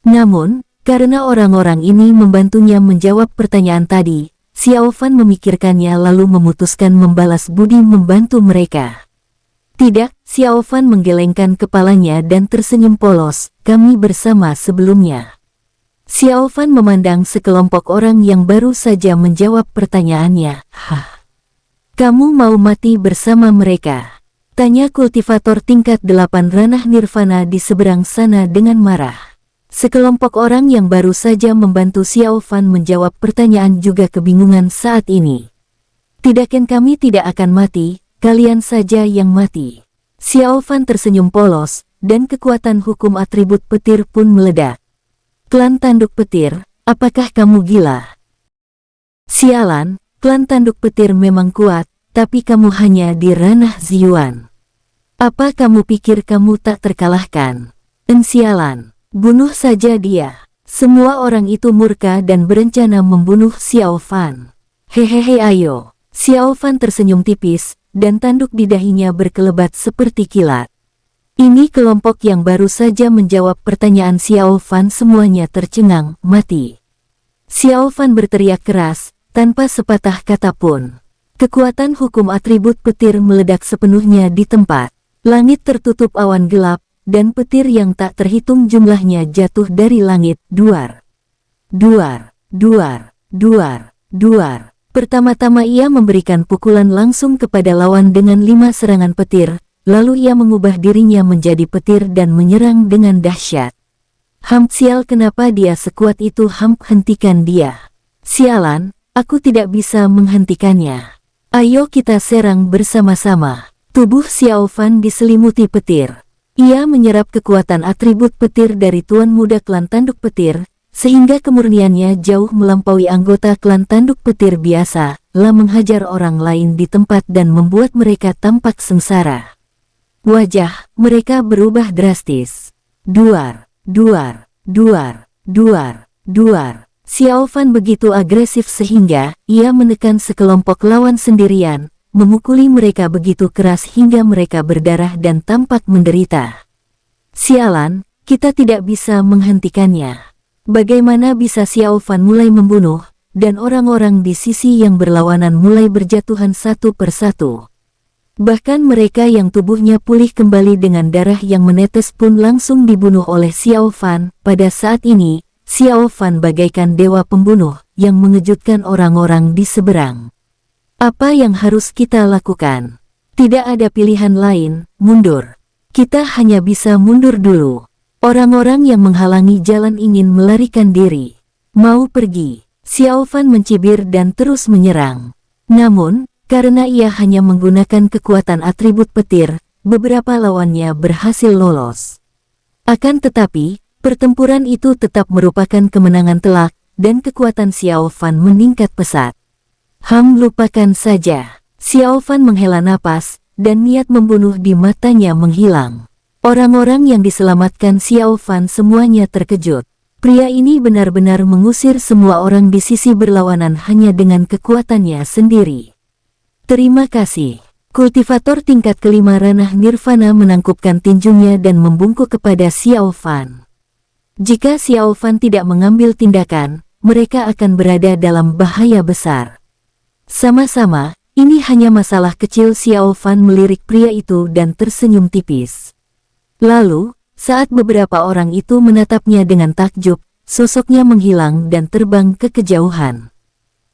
Namun, karena orang-orang ini membantunya menjawab pertanyaan tadi, Xiao Fan memikirkannya lalu memutuskan membalas budi membantu mereka. Tidak, Xiao Fan menggelengkan kepalanya dan tersenyum polos, kami bersama sebelumnya. Xiao Fan memandang sekelompok orang yang baru saja menjawab pertanyaannya. Hah? Kamu mau mati bersama mereka? Tanya kultivator tingkat 8 ranah nirvana di seberang sana dengan marah. Sekelompok orang yang baru saja membantu Xiao Fan menjawab pertanyaan juga kebingungan saat ini. Tidakkan kami tidak akan mati, kalian saja yang mati. Xiao Fan tersenyum polos, dan kekuatan hukum atribut petir pun meledak. Klan tanduk petir, apakah kamu gila? Sialan, klan tanduk petir memang kuat, tapi kamu hanya di ranah Ziyuan. Apa kamu pikir kamu tak terkalahkan? Sialan. Bunuh saja dia. Semua orang itu murka dan berencana membunuh Xiao Fan. Hehehe, ayo. Xiao Fan tersenyum tipis, dan tanduk di dahinya berkelebat seperti kilat. Ini kelompok yang baru saja menjawab pertanyaan Xiao Fan semuanya tercengang, mati. Xiao Fan berteriak keras, tanpa sepatah kata pun. Kekuatan hukum atribut petir meledak sepenuhnya di tempat. Langit tertutup awan gelap, dan petir yang tak terhitung jumlahnya jatuh dari langit, duar. Duar, duar, duar, duar. Pertama-tama ia memberikan pukulan langsung kepada lawan dengan 5 serangan petir, lalu ia mengubah dirinya menjadi petir dan menyerang dengan dahsyat. Sial, kenapa dia sekuat itu? Hentikan dia. Sialan, Aku tidak bisa menghentikannya. Ayo kita serang bersama-sama. Tubuh Xiao Fan diselimuti petir. Ia menyerap kekuatan atribut petir dari Tuan Muda Klan Tanduk Petir, sehingga kemurniannya jauh melampaui anggota klan Tanduk Petir biasa, lah menghajar orang lain di tempat dan membuat mereka tampak sengsara. Wajah mereka berubah drastis. Duar, duar, duar, duar, duar. Xiao Fan begitu agresif sehingga ia menekan sekelompok lawan sendirian, memukuli mereka begitu keras hingga mereka berdarah dan tampak menderita. Sialan, kita tidak bisa menghentikannya. Bagaimana bisa Xiao Fan mulai membunuh, dan orang-orang di sisi yang berlawanan mulai berjatuhan satu persatu. Bahkan mereka yang tubuhnya pulih kembali dengan darah yang menetes pun langsung dibunuh oleh Xiao Fan. Pada saat ini, Xiao Fan bagaikan dewa pembunuh yang mengejutkan orang-orang di seberang. Apa yang harus kita lakukan? Tidak ada pilihan lain, mundur. Kita hanya bisa mundur dulu. Orang-orang yang menghalangi jalan ingin melarikan diri. Mau pergi. Xiao Fan mencibir dan terus menyerang. Namun, karena ia hanya menggunakan kekuatan atribut petir, beberapa lawannya berhasil lolos. Akan tetapi, pertempuran itu tetap merupakan kemenangan telak, dan kekuatan Xiao Fan meningkat pesat. Lupakan saja. Xiao Fan menghela napas, dan niat membunuh di matanya menghilang. Orang-orang yang diselamatkan Xiao Fan semuanya terkejut. Pria ini benar-benar mengusir semua orang di sisi berlawanan hanya dengan kekuatannya sendiri. Terima kasih. Kultivator tingkat kelima ranah nirvana menangkupkan tinjunya dan membungkuk kepada Xiao Fan. Jika Xiao Fan tidak mengambil tindakan, mereka akan berada dalam bahaya besar. Sama-sama, ini hanya masalah kecil. Xiao Fan melirik pria itu dan tersenyum tipis. Lalu, saat beberapa orang itu menatapnya dengan takjub, sosoknya menghilang dan terbang ke kejauhan.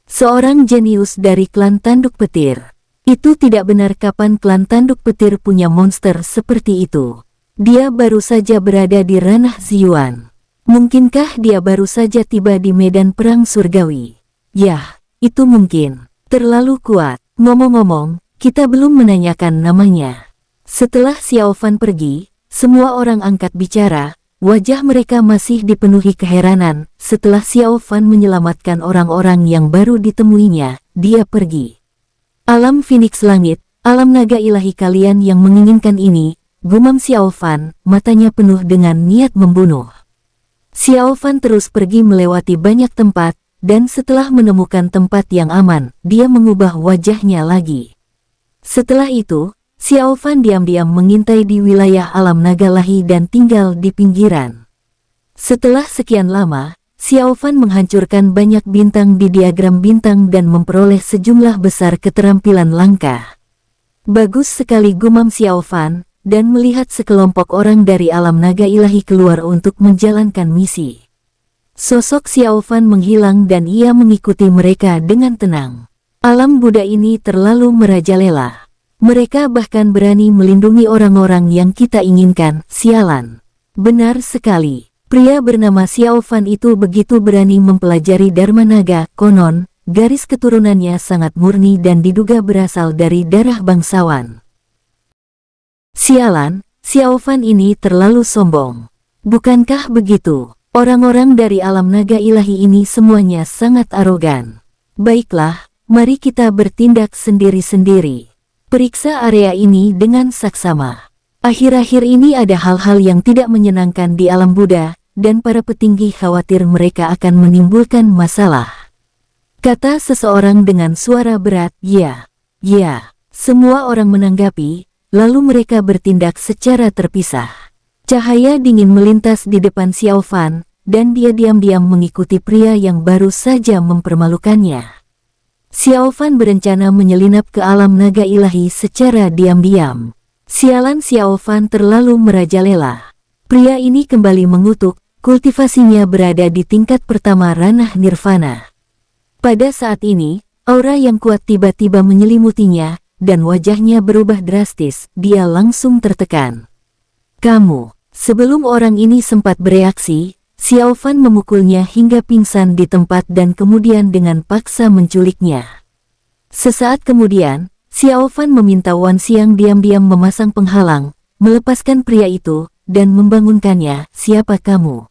Seorang jenius dari klan Tanduk Petir. Itu tidak benar. Kapan klan Tanduk Petir punya monster seperti itu? Dia baru saja berada di ranah Ziyuan. Mungkinkah dia baru saja tiba di medan perang surgawi? Yah, itu mungkin. Terlalu kuat. Ngomong-ngomong, kita belum menanyakan namanya. Setelah Xiao Fan pergi, semua orang angkat bicara, wajah mereka masih dipenuhi keheranan. Setelah Xiao Fan menyelamatkan orang-orang yang baru ditemuinya, dia pergi. Alam Phoenix Langit, alam naga ilahi kalian yang menginginkan ini, gumam Xiao Fan, matanya penuh dengan niat membunuh. Xiao Fan terus pergi melewati banyak tempat, dan setelah menemukan tempat yang aman, dia mengubah wajahnya lagi. Setelah itu, Xiao Fan diam-diam mengintai di wilayah alam naga ilahi dan tinggal di pinggiran. Setelah sekian lama, Xiao Fan menghancurkan banyak bintang di diagram bintang dan memperoleh sejumlah besar keterampilan langka. Bagus sekali, gumam Xiao Fan, dan melihat sekelompok orang dari alam naga ilahi keluar untuk menjalankan misi. Sosok Xiao Fan menghilang dan ia mengikuti mereka dengan tenang. Alam Buddha ini terlalu merajalela. Mereka bahkan berani melindungi orang-orang yang kita inginkan. Sialan. Benar sekali. Pria bernama Xiao Fan itu begitu berani mempelajari Dharma Naga. Konon, garis keturunannya sangat murni dan diduga berasal dari darah bangsawan. Sialan, Xiao Fan ini terlalu sombong. Bukankah begitu? Orang-orang dari alam naga ilahi ini semuanya sangat arogan. Baiklah, mari kita bertindak sendiri-sendiri. Periksa area ini dengan saksama. Akhir-akhir ini ada hal-hal yang tidak menyenangkan di alam Buddha, dan para petinggi khawatir mereka akan menimbulkan masalah. Kata seseorang dengan suara berat, ya. Semua orang menanggapi, lalu mereka bertindak secara terpisah. Cahaya dingin melintas di depan Xiao Fan, dan dia diam-diam mengikuti pria yang baru saja mempermalukannya. Xiao Fan berencana menyelinap ke alam naga ilahi secara diam-diam. Sialan, Xiao Fan terlalu merajalela. Pria ini kembali mengutuk, kultivasinya berada di tingkat pertama ranah nirvana. Pada saat ini, aura yang kuat tiba-tiba menyelimutinya, dan wajahnya berubah drastis. Dia langsung tertekan. Kamu. Sebelum orang ini sempat bereaksi, Xiao Fan memukulnya hingga pingsan di tempat dan kemudian dengan paksa menculiknya. Sesaat kemudian, Xiao Fan meminta Wan Xiang diam-diam memasang penghalang, melepaskan pria itu, dan membangunkannya. "Siapa kamu?"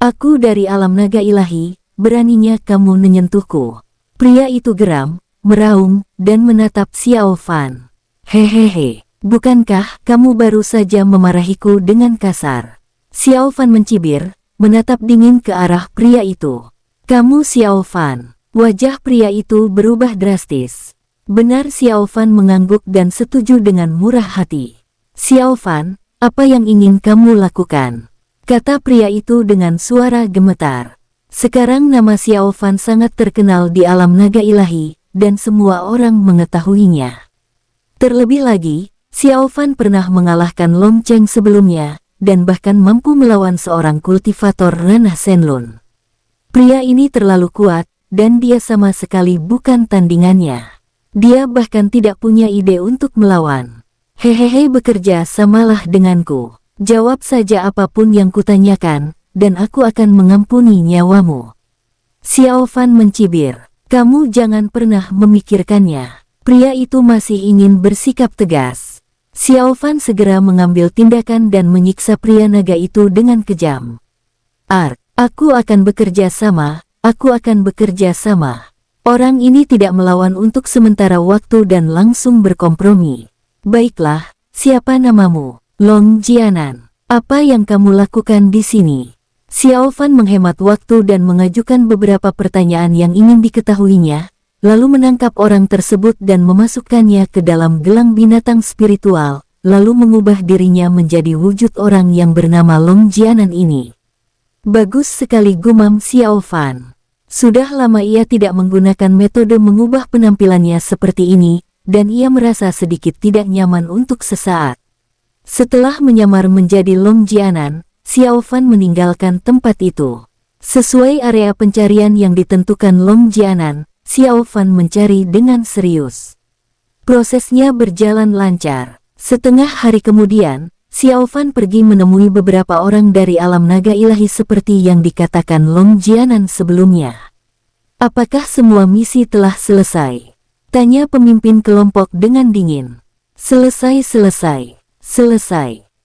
"Aku dari alam naga ilahi, beraninya kamu menyentuhku." Pria itu geram, meraung, dan menatap Xiao Fan. "Hehehe, bukankah kamu baru saja memarahiku dengan kasar?" Xiao Fan mencibir, menatap dingin ke arah pria itu. "Kamu Xiao Fan?" Wajah pria itu berubah drastis. Benar, Xiao Fan mengangguk dan setuju dengan murah hati. "Xiao Fan, apa yang ingin kamu lakukan?" kata pria itu dengan suara gemetar. Sekarang nama Xiao Fan sangat terkenal di alam naga ilahi, dan semua orang mengetahuinya. Terlebih lagi, Xiao Fan pernah mengalahkan Long Cheng sebelumnya, dan bahkan mampu melawan seorang kultivator ranah Shenlong. Pria ini terlalu kuat, dan dia sama sekali bukan tandingannya. Dia bahkan tidak punya ide untuk melawan. "Hehehe, bekerja samalah denganku. Jawab saja apapun yang kutanyakan, dan aku akan mengampuni nyawamu." Xiao Fan mencibir. "Kamu jangan pernah memikirkannya." Pria itu masih ingin bersikap tegas. Xiao Fan segera mengambil tindakan dan menyiksa pria naga itu dengan kejam. Aku akan bekerja sama, aku akan bekerja sama." Orang ini tidak melawan untuk sementara waktu dan langsung berkompromi. "Baiklah, siapa namamu?" "Long Jianan." "Apa yang kamu lakukan di sini?" Xiao Fan menghemat waktu dan mengajukan beberapa pertanyaan yang ingin diketahuinya, lalu menangkap orang tersebut dan memasukkannya ke dalam gelang binatang spiritual, lalu mengubah dirinya menjadi wujud orang yang bernama Long Jianan ini. "Bagus sekali," gumam Xiao Fan. Sudah lama ia tidak menggunakan metode mengubah penampilannya seperti ini, dan ia merasa sedikit tidak nyaman untuk sesaat. Setelah menyamar menjadi Long Jianan, Xiao Fan meninggalkan tempat itu. Sesuai area pencarian yang ditentukan Long Jianan, Xiao Fan mencari dengan serius. Prosesnya berjalan lancar. Setengah hari kemudian, Xiao Fan pergi menemui beberapa orang dari alam naga ilahi seperti yang dikatakan Long Jianan sebelumnya. "Apakah semua misi telah selesai?" tanya pemimpin kelompok dengan dingin. Selesai."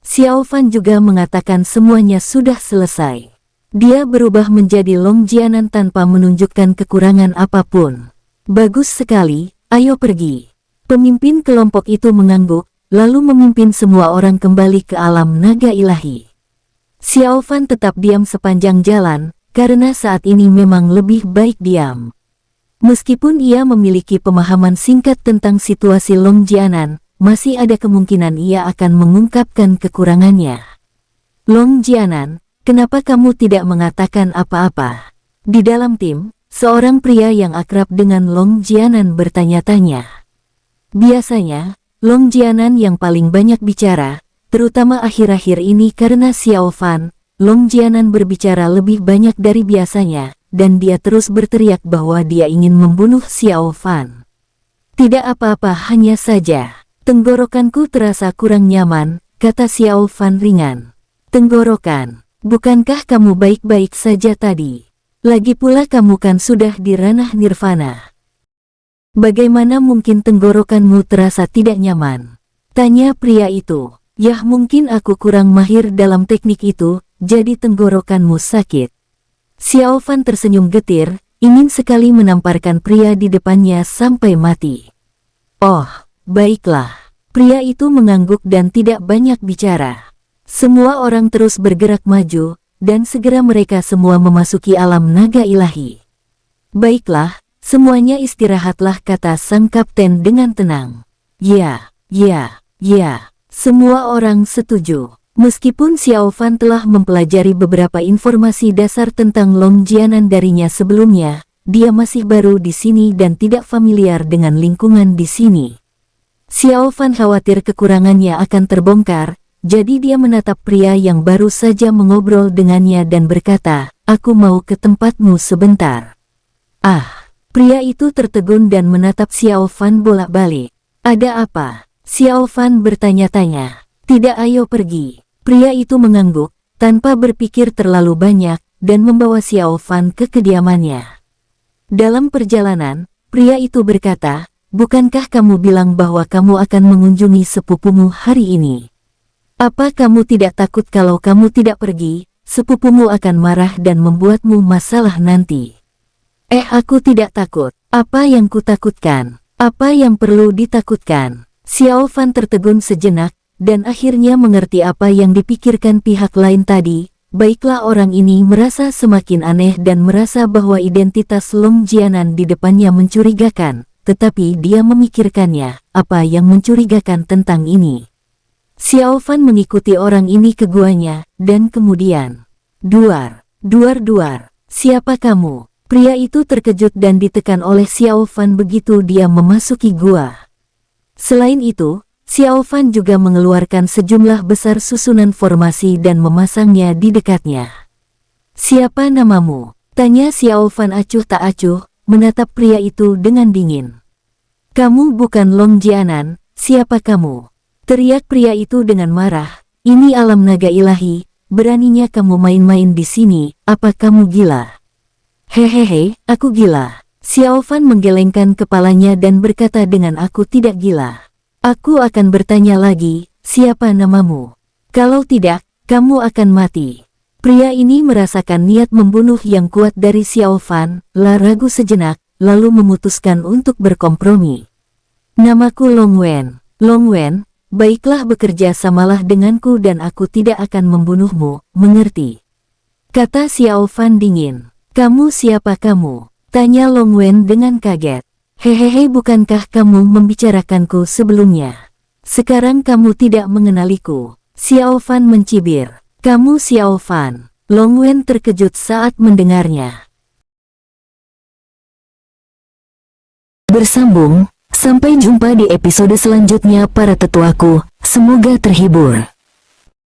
Xiao Fan juga mengatakan semuanya sudah selesai. Dia berubah menjadi Long Jianan tanpa menunjukkan kekurangan apapun. "Bagus sekali, ayo pergi." Pemimpin kelompok itu mengangguk, lalu memimpin semua orang kembali ke alam naga ilahi. Xiao Fan tetap diam sepanjang jalan, karena saat ini memang lebih baik diam. Meskipun ia memiliki pemahaman singkat tentang situasi Long Jianan, masih ada kemungkinan ia akan mengungkapkan kekurangannya. "Long Jianan, kenapa kamu tidak mengatakan apa-apa?" Di dalam tim, seorang pria yang akrab dengan Long Jianan bertanya-tanya. Biasanya, Long Jianan yang paling banyak bicara, terutama akhir-akhir ini karena Xiao Fan. Long Jianan berbicara lebih banyak dari biasanya, dan dia terus berteriak bahwa dia ingin membunuh Xiao Fan. "Tidak apa-apa, hanya saja tenggorokanku terasa kurang nyaman," kata Xiao Fan ringan. "Tenggorokan? Bukankah kamu baik-baik saja tadi? Lagi pula kamu kan sudah di ranah nirvana. Bagaimana mungkin tenggorokanmu terasa tidak nyaman?" tanya pria itu. "Yah, mungkin aku kurang mahir dalam teknik itu, jadi tenggorokanmu sakit." Xiao Fan tersenyum getir, ingin sekali menamparkan pria di depannya sampai mati. "Oh, baiklah." Pria itu mengangguk dan tidak banyak bicara. Semua orang terus bergerak maju, dan segera mereka semua memasuki alam naga ilahi. "Baiklah, semuanya istirahatlah," kata sang kapten dengan tenang. Ya. Semua orang setuju. Meskipun Xiao Fan telah mempelajari beberapa informasi dasar tentang Long Jianan darinya sebelumnya, dia masih baru di sini dan tidak familiar dengan lingkungan di sini. Xiao Fan khawatir kekurangannya akan terbongkar, jadi dia menatap pria yang baru saja mengobrol dengannya dan berkata, "Aku mau ke tempatmu sebentar." Pria itu tertegun dan menatap Xiao Fan bolak-balik. "Ada apa?" Xiao Fan bertanya-tanya. "Tidak, ayo pergi." Pria itu mengangguk, tanpa berpikir terlalu banyak, dan membawa Xiao Fan ke kediamannya. Dalam perjalanan, pria itu berkata, "Bukankah kamu bilang bahwa kamu akan mengunjungi sepupumu hari ini? Apa kamu tidak takut kalau kamu tidak pergi, sepupumu akan marah dan membuatmu masalah nanti?" Aku tidak takut. Apa yang kutakutkan? Apa yang perlu ditakutkan?" Xiao Fan tertegun sejenak, dan akhirnya mengerti apa yang dipikirkan pihak lain tadi. Baiklah, orang ini merasa semakin aneh dan merasa bahwa identitas Long Jianan di depannya mencurigakan, tetapi dia memikirkannya, apa yang mencurigakan tentang ini. Xiao Fan mengikuti orang ini ke guanya, dan kemudian, "Duar, siapa kamu?" Pria itu terkejut dan ditekan oleh Xiao Fan begitu dia memasuki gua. Selain itu, Xiao Fan juga mengeluarkan sejumlah besar susunan formasi dan memasangnya di dekatnya. "Siapa namamu?" tanya Xiao Fan acuh tak acuh, menatap pria itu dengan dingin. "Kamu bukan Long Jianan, siapa kamu?" teriak pria itu dengan marah. "Ini alam naga ilahi, beraninya kamu main-main di sini, apa kamu gila?" "Hehehe, aku gila." Xiao Fan menggelengkan kepalanya dan berkata dengan, "Aku tidak gila. Aku akan bertanya lagi, siapa namamu? Kalau tidak, kamu akan mati." Pria ini merasakan niat membunuh yang kuat dari Xiao Fan, ragu sejenak, lalu memutuskan untuk berkompromi. "Namaku Long Wen." "Long Wen, baiklah, bekerja samalah denganku dan aku tidak akan membunuhmu, mengerti?" kata Xiao Fan dingin. "Kamu siapa kamu?" tanya Long Wen dengan kaget. "Hehehe, bukankah kamu membicarakanku sebelumnya? Sekarang kamu tidak mengenaliku." Xiao Fan mencibir. "Kamu Xiao Fan?" Long Wen terkejut saat mendengarnya. Bersambung, sampai jumpa di episode selanjutnya para tetuaku, semoga terhibur.